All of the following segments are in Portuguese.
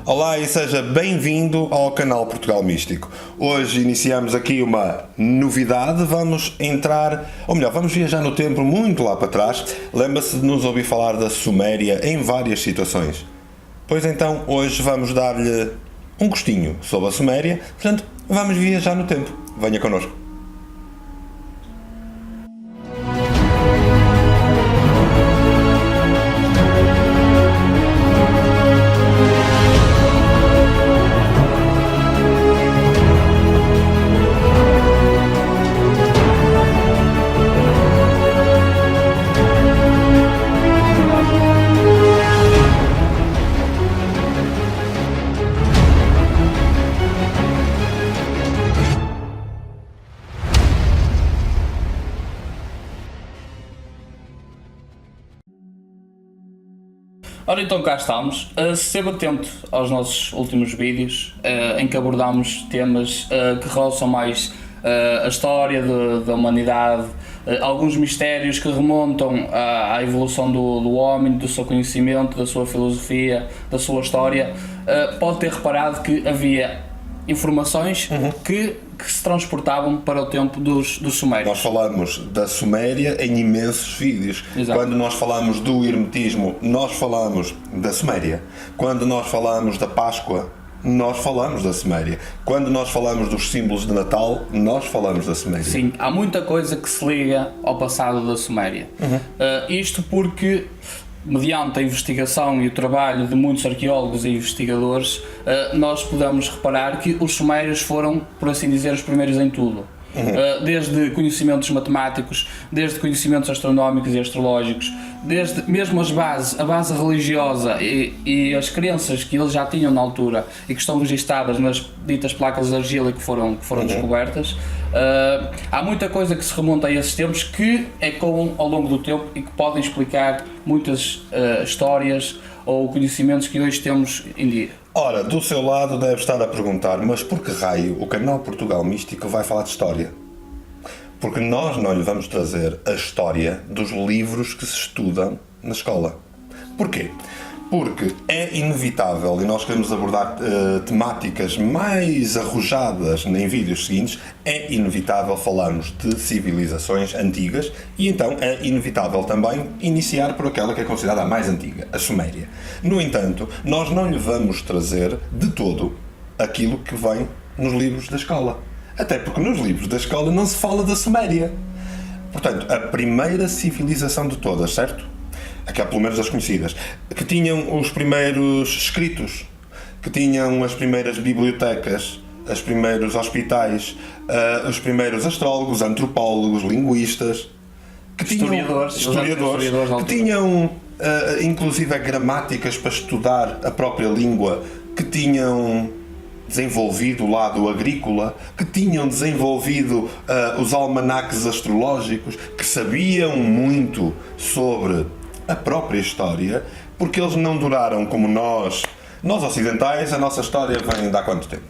Olá e seja bem-vindo ao canal Portugal Místico. Hoje iniciamos aqui uma novidade, vamos viajar no tempo muito lá para trás. Lembra-se de nos ouvir falar da Suméria em várias situações? Pois então, hoje vamos dar-lhe um gostinho sobre a Suméria, portanto, vamos viajar no tempo. Venha connosco. Ora, então cá estamos. Esteve atento aos nossos últimos vídeos em que abordámos temas que roçam mais a história da humanidade, alguns mistérios que remontam à evolução do homem, do seu conhecimento, da sua filosofia, da sua história. Pode ter reparado que havia informações que se transportavam para o tempo dos sumérios. Nós falamos da Suméria em imensos vídeos. Exato. Quando nós falamos do Hermetismo, nós falamos da Suméria. Quando nós falamos da Páscoa, nós falamos da Suméria. Quando nós falamos dos símbolos de Natal, nós falamos da Suméria. Sim, há muita coisa que se liga ao passado da Suméria. Isto porque, mediante a investigação e o trabalho de muitos arqueólogos e investigadores, nós podemos reparar que os sumérios foram, por assim dizer, os primeiros em tudo. Desde conhecimentos matemáticos, desde conhecimentos astronómicos e astrológicos, desde mesmo a base religiosa e as crenças que eles já tinham na altura e que estão registadas nas ditas placas de argila que foram descobertas. Há muita coisa que se remonta a esses tempos que ecoam ao longo do tempo e que podem explicar muitas histórias ou conhecimentos que hoje temos em dia. Ora, do seu lado deve estar a perguntar, mas por que raio o canal Portugal Místico vai falar de história? Porque nós não lhe vamos trazer a história dos livros que se estudam na escola. Porquê? Porque é inevitável, e nós queremos abordar temáticas mais arrojadas em vídeos seguintes, é inevitável falarmos de civilizações antigas e então é inevitável também iniciar por aquela que é considerada a mais antiga, a Suméria. No entanto, nós não lhe vamos trazer de todo aquilo que vem nos livros da escola. Até porque nos livros da escola não se fala da Suméria. Portanto, a primeira civilização de todas, certo? Aquela, pelo menos as conhecidas, que tinham os primeiros escritos, que tinham as primeiras bibliotecas, os primeiros hospitais, os primeiros astrólogos, antropólogos, linguistas, que historiadores, que tinham inclusive gramáticas para estudar a própria língua, que tinham desenvolvido o lado agrícola, que tinham desenvolvido os almanaques astrológicos, que sabiam muito sobre a própria história, porque eles não duraram como nós ocidentais. A nossa história vem de há quanto tempo?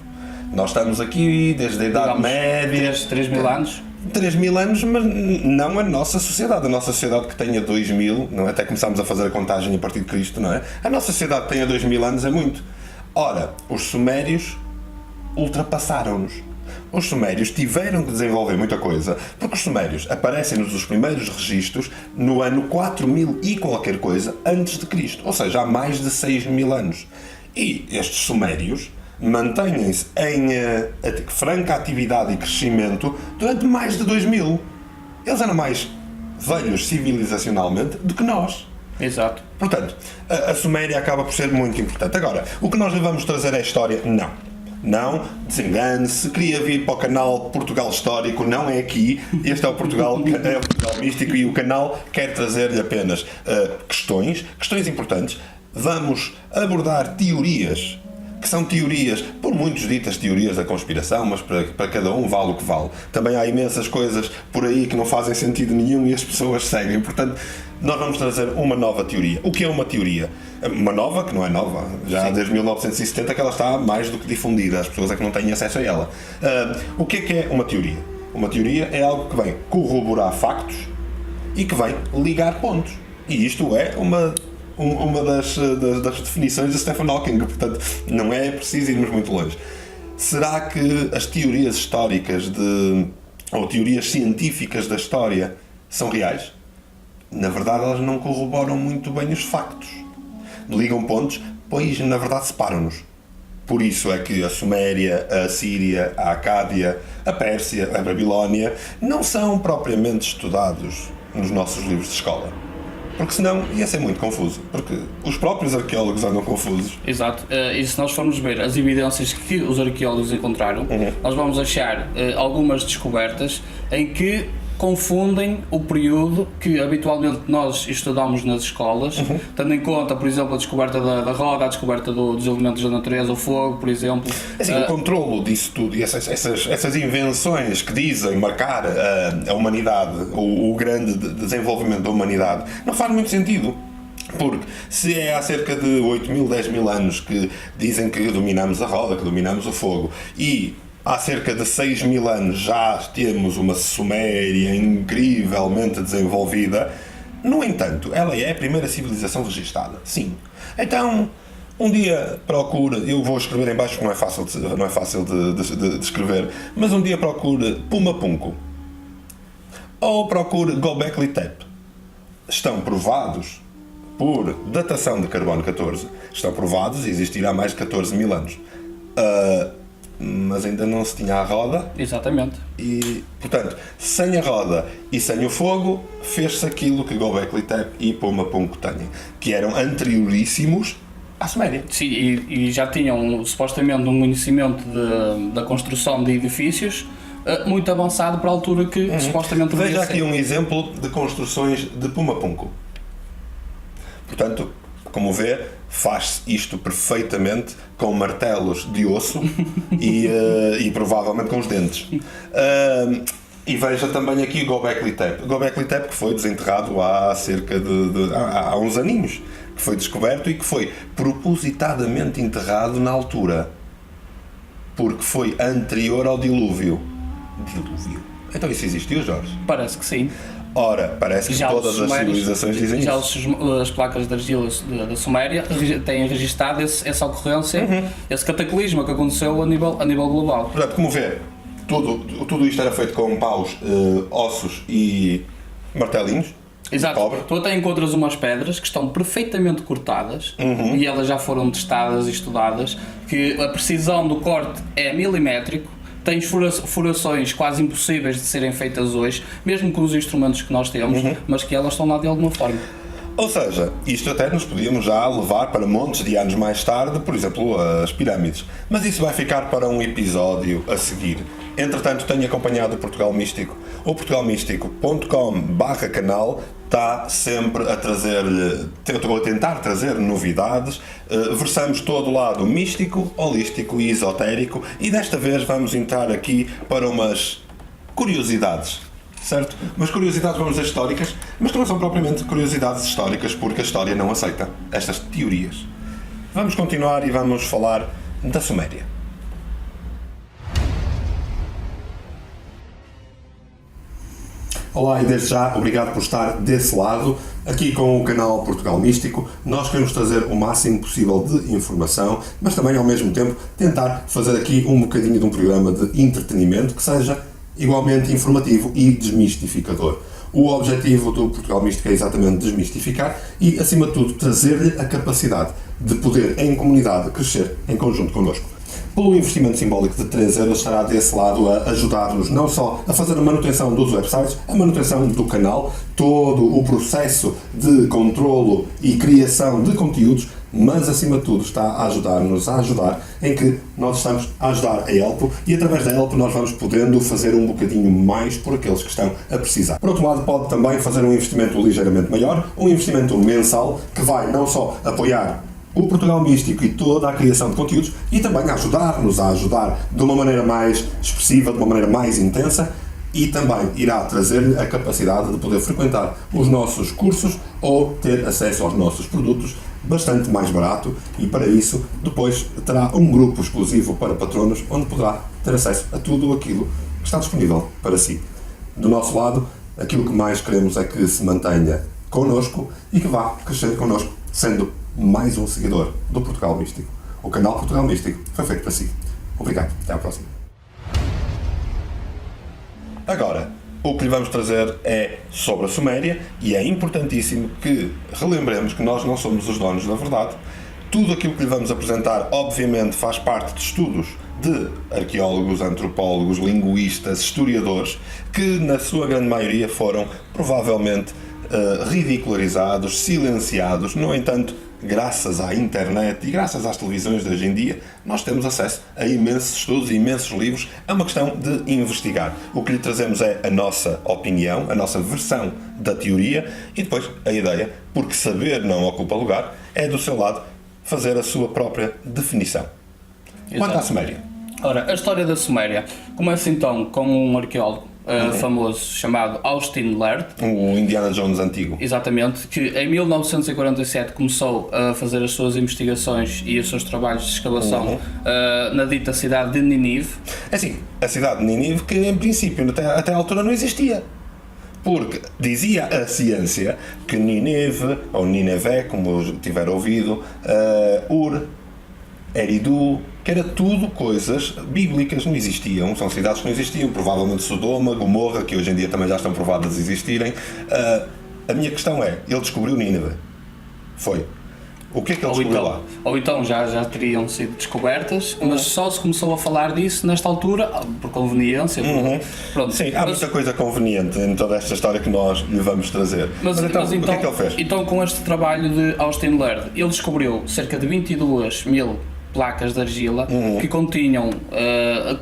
Nós estamos aqui desde a Idade Média. 3.000 anos? 3.000 anos, mas não a nossa sociedade. A nossa sociedade que tenha 2.000, não é? Até começámos a fazer a contagem a partir de Cristo, não é? A nossa sociedade que tenha 2.000 anos é muito. Ora, os sumérios ultrapassaram-nos. Os sumérios tiveram que desenvolver muita coisa, porque os sumérios aparecem-nos os primeiros registros no ano 4000 e qualquer coisa antes de Cristo, ou seja, há mais de 6.000 anos. E estes sumérios mantêm-se em franca atividade e crescimento durante mais de 2000. Eles eram mais velhos civilizacionalmente do que nós. Exato. Portanto, a Suméria acaba por ser muito importante. Agora, o que nós lhe vamos trazer é a história? Não, desengane-se, queria vir para o canal Portugal Histórico, não é aqui. Este é o Portugal Místico e o canal quer trazer-lhe apenas questões importantes. Vamos abordar teorias, que são teorias, por muitos ditas teorias da conspiração, mas para cada um vale o que vale. Também há imensas coisas por aí que não fazem sentido nenhum e as pessoas seguem. Portanto, nós vamos trazer uma nova teoria. O que é uma teoria? Uma nova, que não é nova, já desde 1970 que ela está mais do que difundida, as pessoas é que não têm acesso a ela. O que é uma teoria? Uma teoria é algo que vem corroborar factos e que vem ligar pontos. E isto é uma uma das definições de Stephen Hawking, portanto não é preciso irmos muito longe. Será que as teorias históricas ou teorias científicas da história são reais? Na verdade, elas não corroboram muito bem os factos. Ligam pontos, pois na verdade separam-nos. Por isso é que a Suméria, a Síria, a Acádia, a Pérsia, a Babilónia não são propriamente estudados nos nossos livros de escola. Porque senão ia ser muito confuso. Porque os próprios arqueólogos andam confusos. Exato. E se nós formos ver as evidências que os arqueólogos encontraram, nós vamos achar algumas descobertas em que confundem o período que habitualmente nós estudamos nas escolas, tendo em conta, por exemplo, a descoberta da roda, a descoberta dos elementos da natureza, o fogo, por exemplo. Assim, o controlo disso tudo e essas invenções que dizem marcar a humanidade, o grande desenvolvimento da humanidade, não faz muito sentido. Porque se é há cerca de 8.000, 10.000 anos que dizem que dominamos a roda, que dominamos o fogo, e há cerca de 6.000 anos já temos uma Suméria incrivelmente desenvolvida. No entanto, ela é a primeira civilização registada. Sim. Então, um dia procure, eu vou escrever em baixo porque não é fácil de escrever, mas um dia procure Pumapunku ou procure Göbekli Tepe. Estão provados por datação de carbono 14, estão provados e existirá mais de 14.000 anos. Mas ainda não se tinha a roda. Exatamente. E, portanto, sem a roda e sem o fogo, fez-se aquilo que Göbekli Tepe e Pumapunku têm, que eram anterioríssimos à Suméria. Sim, e já tinham supostamente um conhecimento da construção de edifícios muito avançado para a altura que supostamente Veja devia aqui ser. um exemplo de construções de Pumapunku. Portanto, como vê, faz-se isto perfeitamente com martelos de osso e provavelmente com os dentes. E veja também aqui o Göbekli Tepe. O Göbekli Tepe que foi desenterrado há cerca há uns aninhos, que foi descoberto e que foi propositadamente enterrado na altura, porque foi anterior ao dilúvio. Dilúvio? Então isso existiu, Jorge? Parece que sim. Ora, parece que Já todas as civilizações dizem já isso. as placas de argila da Suméria têm registado essa ocorrência, esse cataclisma que aconteceu a nível global. Portanto, como vê, tudo isto era feito com paus, ossos e martelinhos. Exato. Cobre. Tu até encontras umas pedras que estão perfeitamente cortadas e elas já foram testadas e estudadas, que a precisão do corte é milimétrico. Tens furações quase impossíveis de serem feitas hoje, mesmo com os instrumentos que nós temos, mas que elas estão lá de alguma forma. Ou seja, isto até nos podíamos já levar para montes de anos mais tarde, por exemplo, as pirâmides. Mas isso vai ficar para um episódio a seguir. Entretanto, tenho acompanhado o Portugal Místico. O portugalmístico.com/canal está sempre a trazer-lhe, estou a tentar trazer novidades. Versamos todo o lado místico, holístico e esotérico, e desta vez vamos entrar aqui para umas curiosidades. Certo? Mas curiosidades, vamos dizer, históricas, mas que não são propriamente curiosidades históricas, porque a história não aceita estas teorias. Vamos continuar e vamos falar da Suméria. Olá e desde já, obrigado por estar desse lado, aqui com o canal Portugal Místico. Nós queremos trazer o máximo possível de informação, mas também ao mesmo tempo tentar fazer aqui um bocadinho de um programa de entretenimento que seja igualmente informativo e desmistificador. O objetivo do Portugal Místico é exatamente desmistificar e, acima de tudo, trazer-lhe a capacidade de poder, em comunidade, crescer em conjunto connosco. Pelo investimento simbólico de 3 euros estará desse lado a ajudar-nos não só a fazer a manutenção dos websites, a manutenção do canal, todo o processo de controlo e criação de conteúdos, mas acima de tudo está a ajudar-nos a ajudar em que nós estamos a ajudar a Elpo e através da Elpo nós vamos podendo fazer um bocadinho mais por aqueles que estão a precisar. Por outro lado, pode também fazer um investimento ligeiramente maior, um investimento mensal que vai não só apoiar o Portugal Místico e toda a criação de conteúdos e também ajudar-nos a ajudar de uma maneira mais expressiva, de uma maneira mais intensa, e também irá trazer-lhe a capacidade de poder frequentar os nossos cursos ou ter acesso aos nossos produtos bastante mais barato, e para isso depois terá um grupo exclusivo para patronos onde poderá ter acesso a tudo aquilo que está disponível para si. Do nosso lado, aquilo que mais queremos é que se mantenha connosco e que vá crescer connosco, sendo mais um seguidor do Portugal Místico. O canal Portugal Místico foi feito para si. Obrigado, até à próxima. Agora, o que lhe vamos trazer é sobre a Suméria e é importantíssimo que relembremos que nós não somos os donos da verdade. Tudo aquilo que lhe vamos apresentar, obviamente, faz parte de estudos de arqueólogos, antropólogos, linguistas, historiadores, que na sua grande maioria foram provavelmente ridicularizados, silenciados. No entanto, graças à internet e graças às televisões de hoje em dia, nós temos acesso a imensos estudos e imensos livros. É uma questão de investigar. O que lhe trazemos é a nossa opinião, a nossa versão da teoria e depois a ideia, porque saber não ocupa lugar, é do seu lado fazer a sua própria definição. Quanto à Suméria? Ora, a história da Suméria começa então com um arqueólogo famoso chamado Austin Laird. O Indiana Jones antigo. Exatamente, que em 1947 começou a fazer as suas investigações e os seus trabalhos de escavação na dita cidade de Nínive. É assim, a cidade de Nínive que em princípio até à altura não existia. Porque dizia a ciência que Nínive, ou Nínive, como tiver ouvido, Ur, Eridu, que era tudo coisas bíblicas, não existiam, são cidades que não existiam, provavelmente Sodoma, Gomorra, que hoje em dia também já estão provadas a existirem. A minha questão é, ele descobriu Nínive? Foi. O que é que ele descobriu lá? Ou então já teriam sido descobertas, mas só se começou a falar disso nesta altura, por conveniência. Pronto. Sim, há muita coisa conveniente em toda esta história que nós lhe vamos trazer. Mas então, o que é que ele fez? Então, com este trabalho de Austin Laird, ele descobriu cerca de 22 mil placas de argila que continham,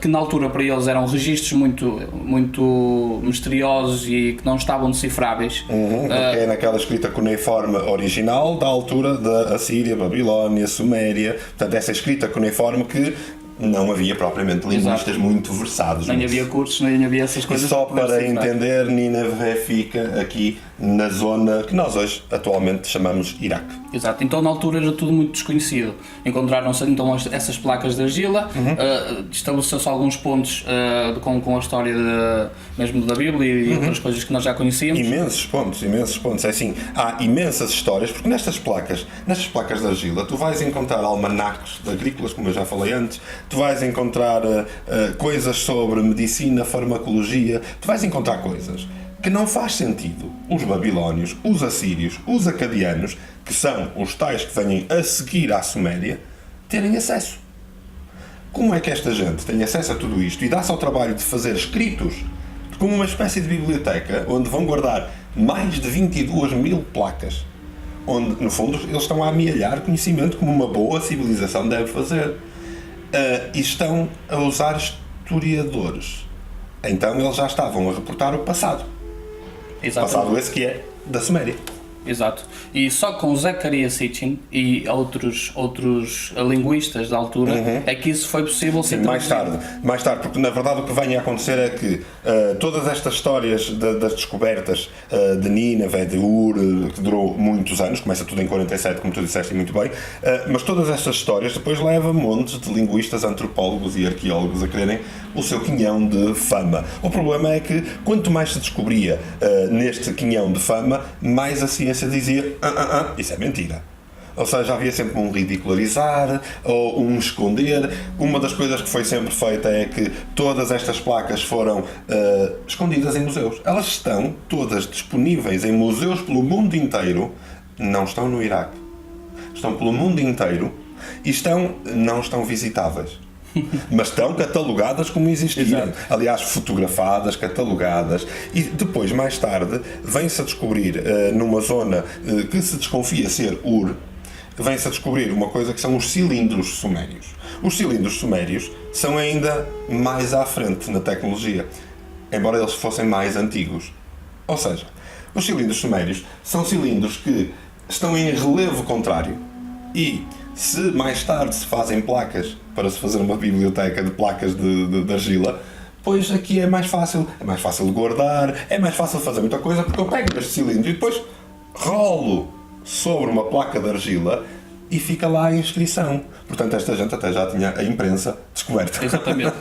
que na altura para eles eram registros muito misteriosos e que não estavam decifráveis. É naquela escrita cuneiforme original da altura da Assíria, Babilónia, Suméria. Portanto, essa escrita cuneiforme que não havia propriamente linguistas muito versados. Nem havia cursos, nem havia essas coisas. E só para entender, Nínive fica aqui na zona que nós hoje atualmente chamamos Iraque. Exato, então na altura era tudo muito desconhecido. Encontraram-se então essas placas de argila, estabeleceu-se alguns pontos com a história mesmo da Bíblia e outras coisas que nós já conhecíamos. Imensos pontos. É assim, há imensas histórias, porque nestas placas de argila, tu vais encontrar almanaques agrícolas, como eu já falei antes, tu vais encontrar coisas sobre medicina, farmacologia, tu vais encontrar coisas que não faz sentido os babilónios, os assírios, os acadianos, que são os tais que vêm a seguir à Suméria, terem acesso. Como é que esta gente tem acesso a tudo isto e dá-se ao trabalho de fazer escritos como uma espécie de biblioteca onde vão guardar mais de 22 mil placas, onde, no fundo, eles estão a amealhar conhecimento como uma boa civilização deve fazer. E estão a usar historiadores. Então eles já estavam a reportar o passado. Exatamente. Passado esse que é da Suméria. Exato. E só com Zecharia Sitchin e outros linguistas da altura é que isso foi possível ser mais tarde, porque na verdade o que vem a acontecer é que todas estas histórias das descobertas de Nínive, de Ur, que durou muitos anos, começa tudo em 47, como tu disseste muito bem, mas todas estas histórias depois levam montes de linguistas, antropólogos e arqueólogos a quererem o seu quinhão de fama. O problema é que quanto mais se descobria neste quinhão de fama, mais a ciência dizia isso é mentira. Ou seja, havia sempre um ridicularizar ou um esconder. Uma das coisas que foi sempre feita é que todas estas placas foram escondidas em museus. Elas estão todas disponíveis em museus pelo mundo inteiro. Não estão no Iraque. Estão pelo mundo inteiro e não estão visitáveis. Mas estão catalogadas como existiam. Exato. Aliás, fotografadas, catalogadas. E depois, mais tarde, vem-se a descobrir numa zona que se desconfia ser Ur, vem-se a descobrir uma coisa que são os cilindros sumérios. Os cilindros sumérios são ainda mais à frente na tecnologia, embora eles fossem mais antigos. Ou seja, os cilindros sumérios são cilindros que estão em relevo contrário e, se mais tarde se fazem placas para se fazer uma biblioteca de placas de argila, pois aqui é mais fácil de guardar, é mais fácil fazer muita coisa, porque eu pego este cilindro e depois rolo sobre uma placa de argila e fica lá a inscrição. Portanto, esta gente até já tinha a imprensa descoberta. Exatamente.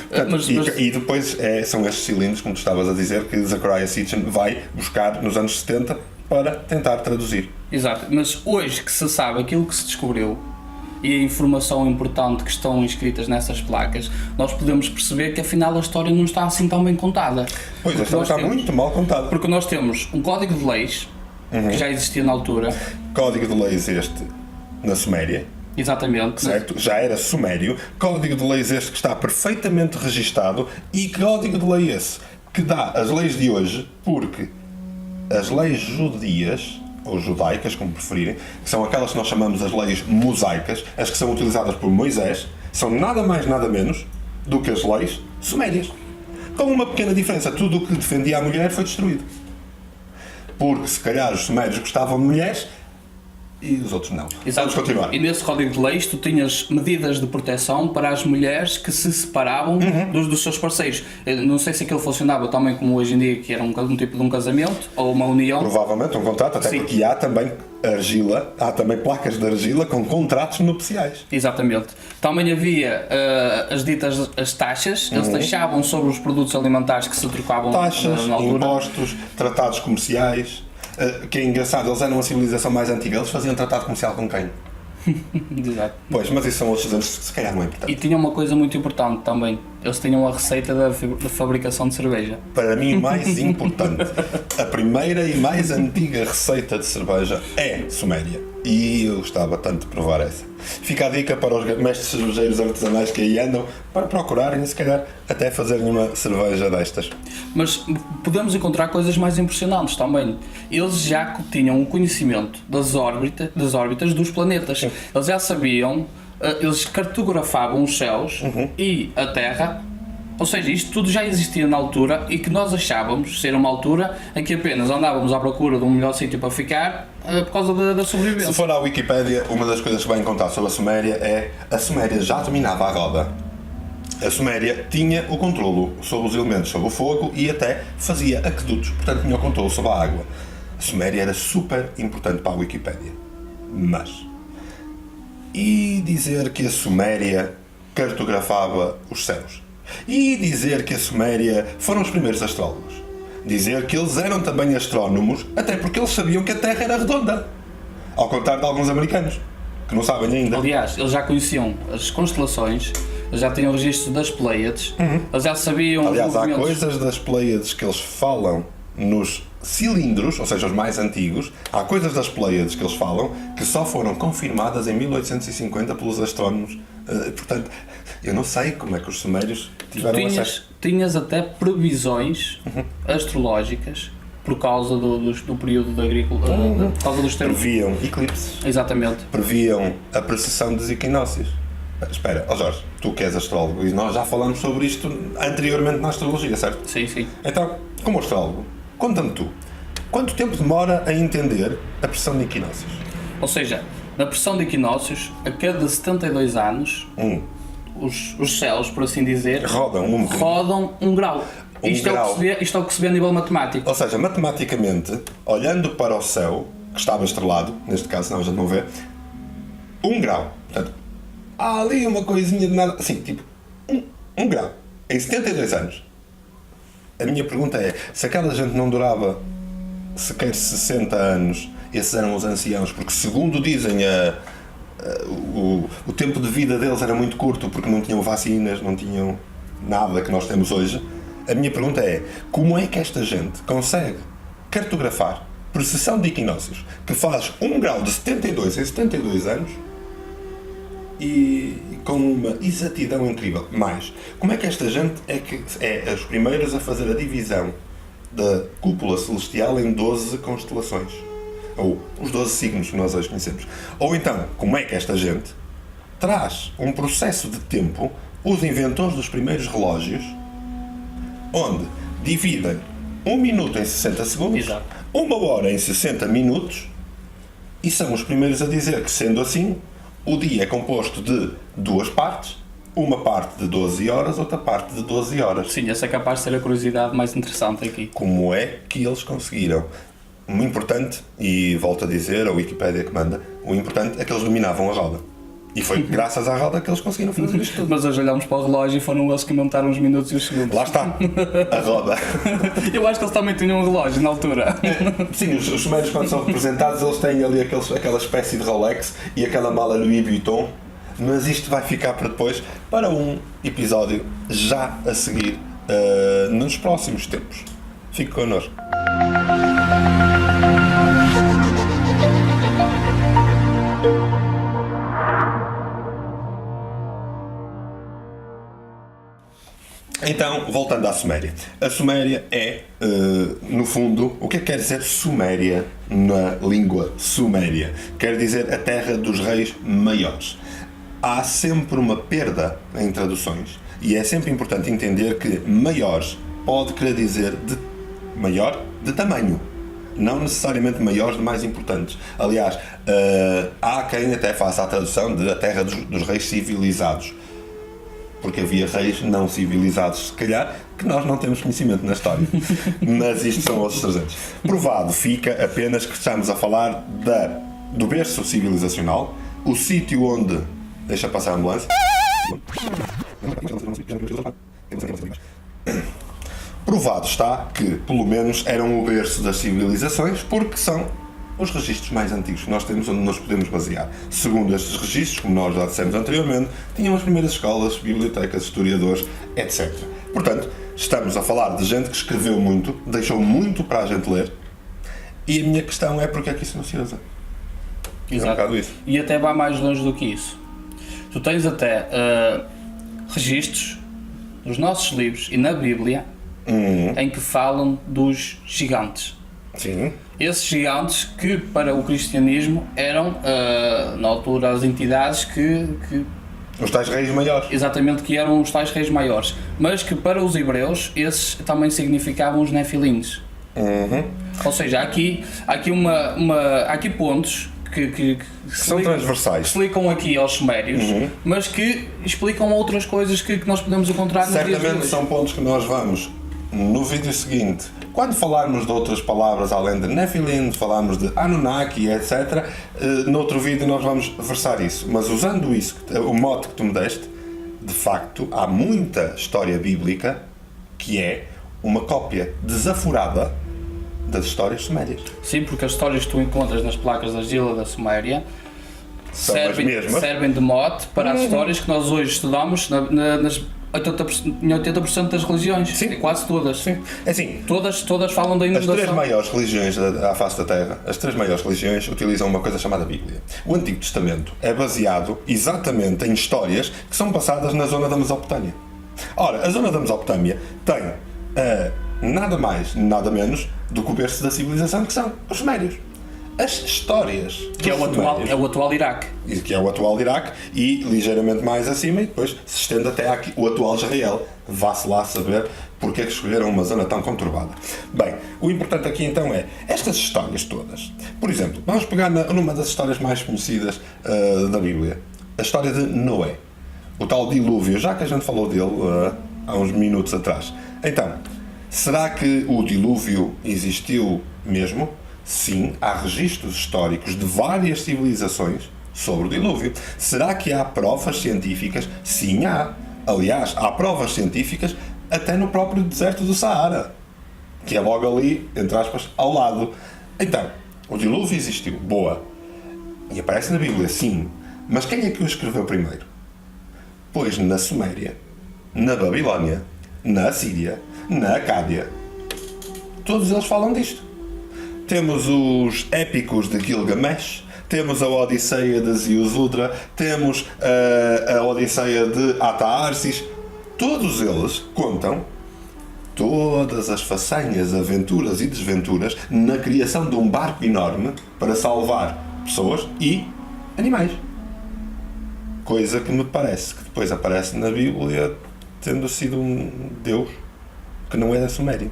Portanto, e depois são estes cilindros, como tu estavas a dizer, que Zecharia Sitchin vai buscar nos anos 70 para tentar traduzir. Exato, mas hoje que se sabe aquilo que se descobriu e a informação importante que estão inscritas nessas placas, nós podemos perceber que afinal a história não está assim tão bem contada. Pois, a história está muito mal contada. Porque nós temos um código de leis, que já existia na altura. Código de leis este na Suméria. Exatamente. Certo? Já era sumério. Código de leis este que está perfeitamente registado e código de lei esse que dá as leis de hoje, porque as leis judias, ou judaicas, como preferirem, que são aquelas que nós chamamos as leis mosaicas, as que são utilizadas por Moisés, são nada mais nada menos do que as leis sumérias. Com uma pequena diferença, tudo o que defendia a mulher foi destruído. Porque se calhar os sumérios gostavam de mulheres e os outros não. Exato. Vamos continuar. E nesse código de leis tu tinhas medidas de proteção para as mulheres que se separavam dos seus parceiros. Eu não sei se aquilo funcionava também como hoje em dia, que era um tipo de um casamento ou uma união. Provavelmente um contrato, até Sim. porque há também argila, há também placas de argila com contratos nupciais. Exatamente. Também havia as ditas as taxas, eles taxavam sobre os produtos alimentares que se trocavam Taxas, na altura. impostos, tratados comerciais. Que é engraçado, eles eram a civilização mais antiga, eles faziam tratado comercial com quem? Exato. Pois, mas isso são outros anos que se calhar não é importante. E tinha uma coisa muito importante também, eles tinham a receita da fabricação de cerveja. Para mim, o mais importante, a primeira e mais antiga receita de cerveja é suméria. E eu gostava tanto de provar essa. Fica a dica para os mestres cervejeiros artesanais que aí andam, para procurarem e se calhar até fazerem uma cerveja destas. Mas podemos encontrar coisas mais impressionantes também. Eles já tinham o conhecimento das órbitas dos planetas. Eles já sabiam, eles cartografavam os céus e a Terra. Ou seja, isto tudo já existia na altura e que nós achávamos ser uma altura em que apenas andávamos à procura de um melhor sítio para ficar por causa da sobrevivência. Se for à Wikipédia, uma das coisas que vai encontrar sobre a Suméria é a Suméria já dominava a roda. A Suméria tinha o controlo sobre os elementos, sobre o fogo e até fazia aquedutos, portanto tinha o controlo sobre a água. A Suméria era super importante para a Wikipédia. Mas, e dizer que a Suméria cartografava os céus? E dizer que a Suméria foram os primeiros astrólogos? Dizer que eles eram também astrónomos, até porque eles sabiam que a Terra era redonda. Ao contrário de alguns americanos, que não sabem ainda. Aliás, eles já conheciam as constelações, eles já tinham registro das Pleiades, eles já sabiam... Aliás, os há movimentos. coisas das Pleiades que eles falam nos cilindros, ou seja, os mais antigos, há coisas das Pleiades que eles falam que só foram confirmadas em 1850 pelos astrónomos. Portanto, eu não sei como é que os sumérios tiveram acesso. Tinhas até previsões astrológicas por causa do período da agricultura, por causa dos tempos. Previam eclipses, Exatamente. previam a precessão dos equinócios. Espera, Jorge, tu que és astrólogo, e nós já falamos sobre isto anteriormente na astrologia, certo? Sim, sim. Então, como astrólogo, conta-me tu, quanto tempo demora a entender a precessão de equinócios? Ou seja, na pressão de equinócios, a cada 72 anos, os céus, por assim dizer, Rodam um grau. grau. Isto é o que se vê a nível matemático. Ou seja, matematicamente, olhando para o céu, que estava estrelado, neste caso não, a gente não vê, 1 grau. Portanto, há ali uma coisinha de nada, assim, tipo, 1 grau, em 72 anos. A minha pergunta é, se aquela gente não durava sequer 60 anos, esses eram os anciãos, porque segundo dizem o tempo de vida deles era muito curto, porque não tinham vacinas, não tinham nada que nós temos hoje. A minha pergunta é, como é que esta gente consegue cartografar precessão de equinócios, que faz 1 grau de 72 em 72 anos, e com uma exatidão incrível? Mais, como é que esta gente é os primeiros a fazer a divisão da cúpula celestial em 12 constelações? Ou os 12 signos que nós hoje conhecemos. Ou então, como é que esta gente traz um processo de tempo, os inventores dos primeiros relógios, onde dividem 1 minuto em 60 segundos, Exato. 1 hora em 60 minutos, e são os primeiros a dizer que, sendo assim, o dia é composto de 2 partes, uma parte de 12 horas, outra parte de 12 horas. Sim, essa é capaz de ser a curiosidade mais interessante aqui. Como é que eles conseguiram? O importante, e volto a dizer, a Wikipédia que manda, o importante é que eles dominavam a roda. E foi graças à roda que eles conseguiram fazer isto tudo. Mas hoje olhamos para o relógio e foram eles que inventaram os minutos e os segundos. Lá está, a roda. Eu acho que eles também tinham um relógio na altura. Sim, os sumérios quando são representados, eles têm ali aquela espécie de Rolex e aquela mala Louis Vuitton, mas isto vai ficar para depois, para um episódio já a seguir, nos próximos tempos. Fique connosco. Então, voltando à Suméria. A Suméria é, no fundo, o que é que quer dizer Suméria na língua suméria? Quer dizer a terra dos reis maiores. Há sempre uma perda em traduções e é sempre importante entender que maiores pode querer dizer de maior de tamanho. Não necessariamente maiores de mais importantes. Aliás, há quem até faça a tradução de a terra dos reis civilizados. Porque havia reis não civilizados, se calhar, que nós não temos conhecimento na história. Mas isto são outros 300. Provado fica apenas que estamos a falar do berço civilizacional, o sítio onde... Deixa passar a ambulância. Provado está que, pelo menos, eram o berço das civilizações, porque são os registros mais antigos que nós temos, onde nos podemos basear. Segundo estes registros, como nós já dissemos anteriormente, tinham as primeiras escolas, bibliotecas, historiadores, etc. Portanto, estamos a falar de gente que escreveu muito, deixou muito para a gente ler, e a minha questão é porque é que isso não se usa. Exato. É um bocado isso. E até vai mais longe do que isso. Tu tens até registros nos nossos livros e na Bíblia em que falam dos gigantes. Sim. Esses gigantes que para o cristianismo eram na altura as entidades que Os tais reis maiores. exatamente que eram os tais reis maiores, mas que para os hebreus esses também significavam os nefilins. Ou seja, há aqui pontos que São transversais. explicam aqui aos sumérios, mas que explicam outras coisas que nós podemos encontrar nos dias de Certamente hoje. são pontos que nós vamos, no vídeo seguinte, quando falarmos de outras palavras além de Nephilim, falarmos de Anunnaki, etc., noutro vídeo nós vamos versar isso. Mas usando isso, o mote que tu me deste, de facto, há muita história bíblica que é uma cópia desaforada das histórias sumérias. Sim, porque as histórias que tu encontras nas placas da argila da Suméria São as mesmas. servem de mote para as histórias que nós hoje estudamos nas 80% das religiões. Sim. E quase todas. Sim. É assim, Todas falam da as inundação. três maiores religiões à face da Terra, as três maiores religiões utilizam uma coisa chamada Bíblia. O Antigo Testamento é baseado exatamente em histórias que são passadas na zona da Mesopotâmia. Ora, a zona da Mesopotâmia tem nada mais, nada menos do que o berço da civilização, que são os sumérios. As histórias Que é o atual Iraque. que é o atual Iraque, e ligeiramente mais acima, e depois se estende até aqui, o atual Israel. Vá-se lá saber porque é que escolheram uma zona tão conturbada. Bem, o importante aqui então é, estas histórias todas, por exemplo, vamos pegar numa das histórias mais conhecidas da Bíblia, a história de Noé, o tal dilúvio, já que a gente falou dele há uns minutos atrás. Então, será que o dilúvio existiu mesmo? Sim, há registros históricos de várias civilizações sobre o dilúvio. Será que há provas científicas? Sim, há. Aliás, há provas científicas até no próprio deserto do Saara, que é logo ali, entre aspas, ao lado. Então, o dilúvio existiu. Boa. E aparece na Bíblia, sim. Mas quem é que o escreveu primeiro? Pois na Suméria, na Babilónia, na Assíria, na Acádia. Todos eles falam disto. Temos os épicos de Gilgamesh, temos a Odisseia de Ziusudra, temos a Odisseia de Ataársis. Todos eles contam todas as façanhas, aventuras e desventuras na criação de um barco enorme para salvar pessoas e animais. Coisa que me parece que depois aparece na Bíblia tendo sido um Deus que não é da Suméria.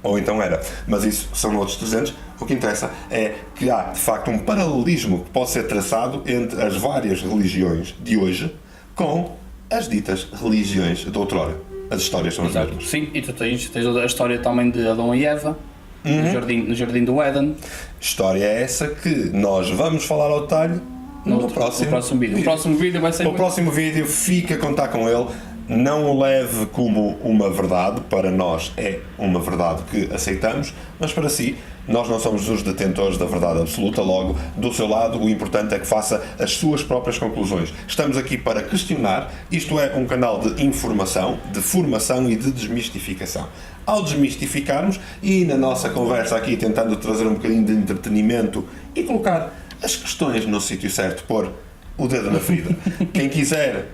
Ou então era. Mas isso são outros 300. O que interessa é que há, de facto, um paralelismo que pode ser traçado entre as várias religiões de hoje com as ditas religiões de outrora. As histórias são as mesmas. Sim, e tu tens a história também de Adão e Eva, no jardim do Éden. História é essa que nós vamos falar ao detalhe no próximo vídeo. O próximo vídeo vai ser... O próximo vídeo fica a contar com ele. Não o leve como uma verdade, para nós é uma verdade que aceitamos, mas para si, nós não somos os detentores da verdade absoluta, logo, do seu lado, o importante é que faça as suas próprias conclusões. Estamos aqui para questionar, isto é um canal de informação, de formação e de desmistificação. Ao desmistificarmos, e na nossa conversa aqui tentando trazer um bocadinho de entretenimento e colocar as questões no sítio certo, pôr o dedo na ferida. Quem quiser...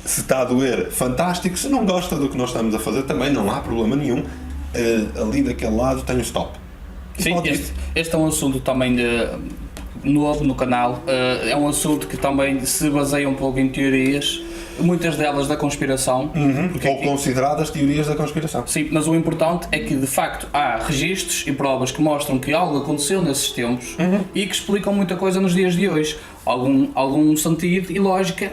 Se está a doer, fantástico. Se não gosta do que nós estamos a fazer, também não há problema nenhum. Ali daquele lado tem o stop. Sim, este é um assunto também novo no canal. É um assunto que também se baseia um pouco em teorias, muitas delas da conspiração. Ou consideradas teorias da conspiração. Sim, mas o importante é que de facto há registros e provas que mostram que algo aconteceu nesses tempos e que explicam muita coisa nos dias de hoje. Algum sentido e lógica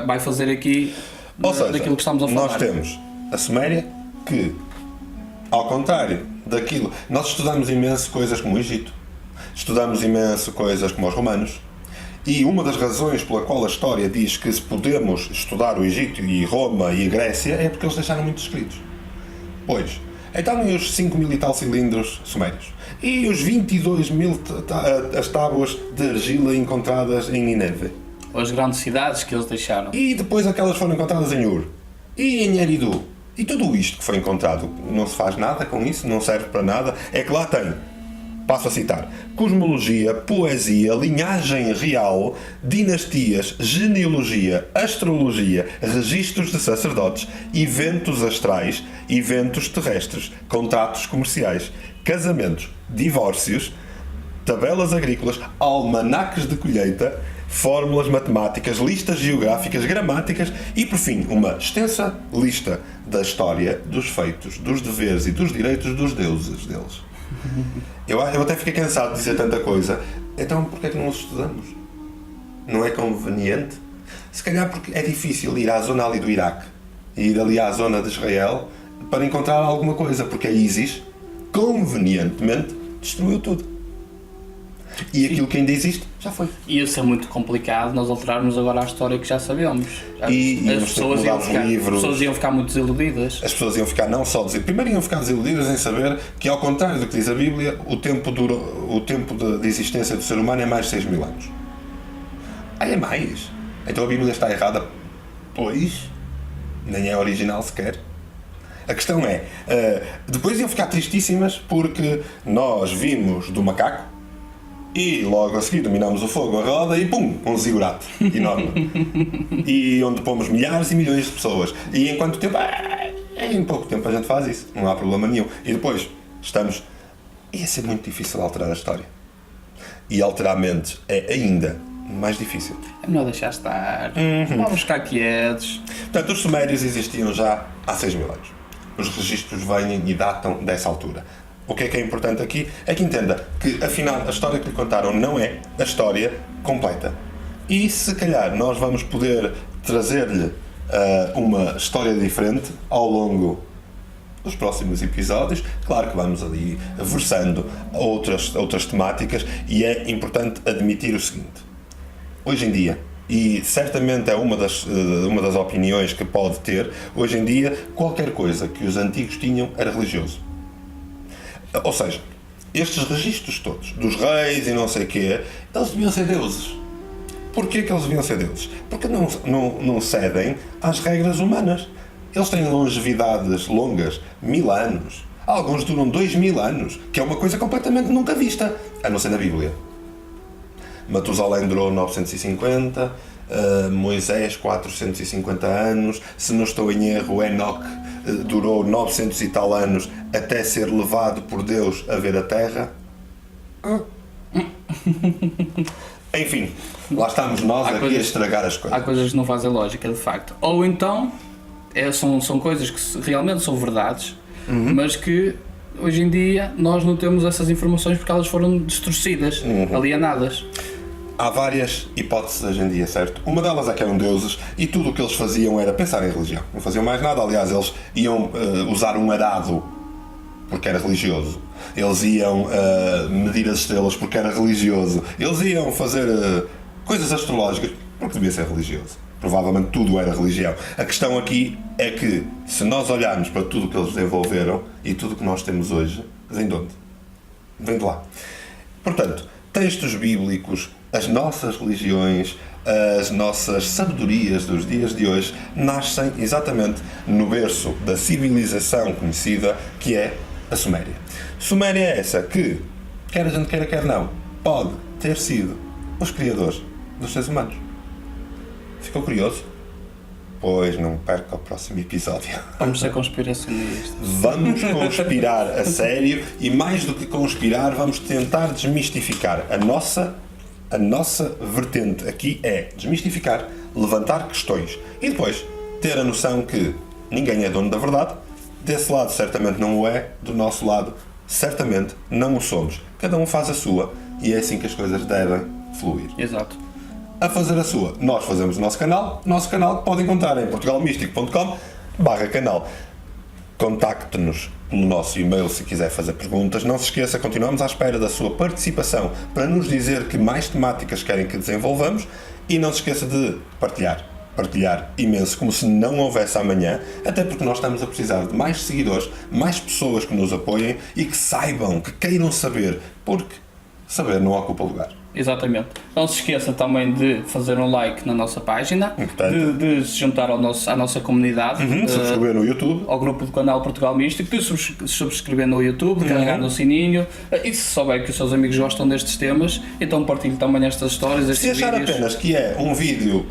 vai fazer aqui. Ou seja, daquilo que estamos a falar. Nós temos a Suméria que, ao contrário daquilo, nós estudamos imenso coisas como o Egito, estudamos imenso coisas como os romanos, e uma das razões pela qual a história diz que se podemos estudar o Egito e Roma e a Grécia é porque eles deixaram muitos escritos. Pois, então e os 5.000 e tal cilindros sumérios? E os 22.000 as tábuas de argila encontradas em Nínive? As grandes cidades que eles deixaram. E depois aquelas foram encontradas em Ur? E em Eridu? E tudo isto que foi encontrado, não se faz nada com isso? Não serve para nada? É que lá tem, passo a citar, cosmologia, poesia, linhagem real, dinastias, genealogia, astrologia, registros de sacerdotes, eventos astrais, eventos terrestres, contratos comerciais, casamentos, divórcios, tabelas agrícolas, almanaques de colheita, fórmulas matemáticas, listas geográficas, gramáticas e, por fim, uma extensa lista da história, dos feitos, dos deveres e dos direitos dos deuses deles. Eu até fiquei cansado de dizer tanta coisa. Então, porquê é que não os estudamos? Não é conveniente? Se calhar porque é difícil ir à zona ali do Iraque e ir ali à zona de Israel para encontrar alguma coisa, porque a ISIS, convenientemente, destruiu tudo. E aquilo que ainda existe, já foi. Ia ser muito complicado nós alterarmos agora a história que já sabemos. As pessoas iam ficar muito desiludidas. As pessoas iam ficar não só desiludidas, primeiro iam ficar desiludidas em saber que, ao contrário do que diz a Bíblia, o tempo de existência do ser humano é mais de 6.000 anos. É mais. Então a Bíblia está errada. Pois, nem é original sequer. A questão é, depois iam ficar tristíssimas porque nós vimos do macaco e logo a seguir dominámos o fogo, a roda e pum, um zigurato enorme. E onde pomos milhares e milhões de pessoas. E em quanto tempo? Em pouco tempo a gente faz isso, não há problema nenhum. E depois estamos... Ia ser muito difícil alterar a história. E alterar mentes é ainda mais difícil. É melhor deixar estar. Vamos ficar quietos. Portanto, os sumérios existiam já há 6.000 anos. Os registros vêm e datam dessa altura. O que é importante aqui é que entenda que, afinal, a história que lhe contaram não é a história completa. E, se calhar, nós vamos poder trazer-lhe uma história diferente ao longo dos próximos episódios. Claro que vamos ali versando outras temáticas e é importante admitir o seguinte. Hoje em dia, e certamente é uma das opiniões que pode ter, hoje em dia, qualquer coisa que os antigos tinham era religioso. Ou seja, estes registros todos, dos reis e não sei o quê, eles deviam ser deuses. Porquê que eles deviam ser deuses? Porque não cedem às regras humanas. Eles têm longevidades longas, 1.000 anos. Alguns duram 2.000 anos, que é uma coisa completamente nunca vista, a não ser na Bíblia. Matusalém durou 950, Moisés 450 anos, se não estou em erro, Enoque durou 900 e tal anos até ser levado por Deus a ver a Terra. Enfim, lá estamos nós aqui a estragar as coisas. Há coisas que não fazem lógica, de facto. Ou então, são coisas que realmente são verdades, mas que hoje em dia nós não temos essas informações porque elas foram distorcidas, alienadas. Há várias hipóteses hoje em dia, certo? Uma delas é que eram deuses e tudo o que eles faziam era pensar em religião. Não faziam mais nada. Aliás, eles iam usar um arado porque era religioso. Eles iam medir as estrelas porque era religioso. Eles iam fazer coisas astrológicas, porque devia ser religioso. Provavelmente tudo era religião. A questão aqui é que, se nós olharmos para tudo o que eles desenvolveram e tudo o que nós temos hoje, vem de onde? Vem de lá. Portanto, textos bíblicos, as nossas religiões, as nossas sabedorias dos dias de hoje nascem exatamente no berço da civilização conhecida, que é a Suméria. Suméria é essa que, quer a gente queira, quer não, pode ter sido os criadores dos seres humanos. Ficou curioso? Pois não perca o próximo episódio. Vamos ser conspiracionistas. Vamos conspirar a sério e, mais do que conspirar, vamos tentar desmistificar. A nossa vertente aqui é desmistificar, levantar questões e depois ter a noção que ninguém é dono da verdade. Desse lado certamente não o é, do nosso lado certamente não o somos. Cada um faz a sua e é assim que as coisas devem fluir. Exato. A fazer a sua, nós fazemos o nosso canal que podem encontrar em portugalmístico.com/canal. Contacte-nos pelo nosso e-mail se quiser fazer perguntas. Não se esqueça, continuamos à espera da sua participação para nos dizer que mais temáticas querem que desenvolvamos e não se esqueça de partilhar imenso, como se não houvesse amanhã, até porque nós estamos a precisar de mais seguidores, mais pessoas que nos apoiem e que saibam, que queiram saber, porque saber não ocupa lugar. Exatamente. Não se esqueça também de fazer um like na nossa página, de se juntar à nossa comunidade, subscrever no YouTube, ao grupo do canal Portugal Místico, de subscrever no YouTube, de carregar no sininho, e se souber que os seus amigos gostam destes temas, então partilhe também estas histórias, estes vídeos. Se achar apenas que é um vídeo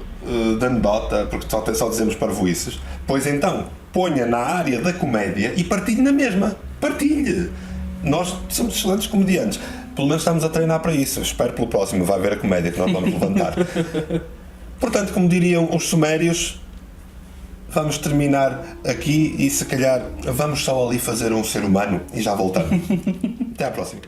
de anedota, porque só dizemos parvoices, pois então ponha na área da comédia e partilhe na mesma. Partilhe! Nós somos excelentes comediantes. Pelo menos estamos a treinar para isso. Espero pelo próximo vai ver a comédia que nós vamos levantar. Portanto, como diriam os sumérios, vamos terminar aqui e se calhar vamos só ali fazer um ser humano e já voltamos. Até à próxima.